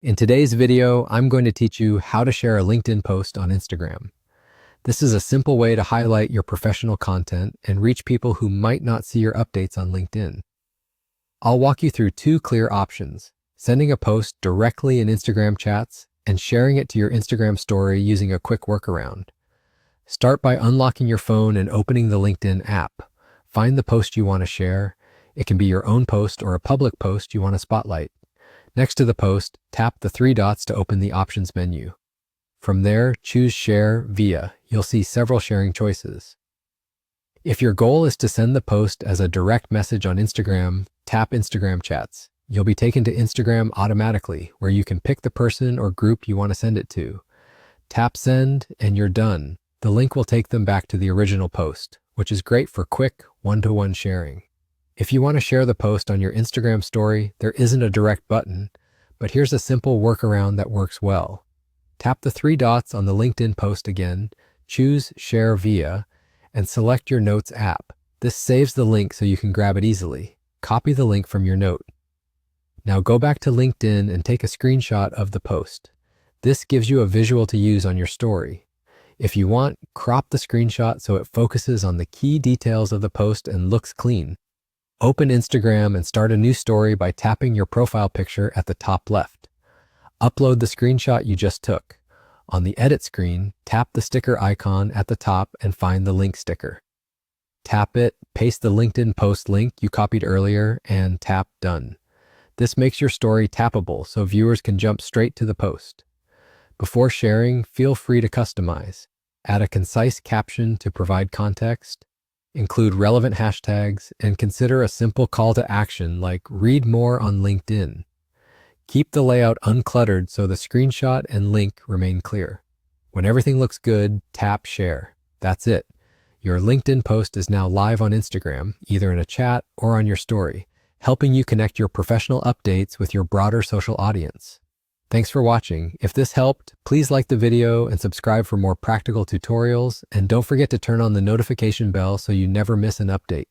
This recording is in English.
In today's video, I'm going to teach you how to share a LinkedIn post on Instagram. This is a simple way to highlight your professional content and reach people who might not see your updates on LinkedIn. I'll walk you through two clear options: sending a post directly in Instagram chats and sharing it to your Instagram story using a quick workaround. Start by unlocking your phone and opening the LinkedIn app. Find the post you want to share. It can be your own post or a public post you want to spotlight. Next to the post, tap the three dots to open the options menu. From there, choose Share Via. You'll see several sharing choices. If your goal is to send the post as a direct message on Instagram, tap Instagram Chats. You'll be taken to Instagram automatically, where you can pick the person or group you want to send it to. Tap Send, and you're done. The link will take them back to the original post, which is great for quick, one-to-one sharing. If you want to share the post on your Instagram story, there isn't a direct button, but here's a simple workaround that works well. Tap the three dots on the LinkedIn post again, choose Share Via, and select your Notes app. This saves the link so you can grab it easily. Copy the link from your note. Now go back to LinkedIn and take a screenshot of the post. This gives you a visual to use on your story. If you want, crop the screenshot so it focuses on the key details of the post and looks clean. Open Instagram and start a new story by tapping your profile picture at the top left. Upload the screenshot you just took. On the edit screen, tap the sticker icon at the top and find the link sticker. Tap it, paste the LinkedIn post link you copied earlier, and tap Done. This makes your story tappable so viewers can jump straight to the post. Before sharing, feel free to customize. Add a concise caption to provide context. Include relevant hashtags, and consider a simple call to action like "Read more on LinkedIn." Keep the layout uncluttered so the screenshot and link remain clear. When everything looks good, tap Share. That's it. Your LinkedIn post is now live on Instagram, either in a chat or on your story, helping you connect your professional updates with your broader social audience. Thanks for watching. If this helped, please like the video and subscribe for more practical tutorials, and don't forget to turn on the notification bell so you never miss an update.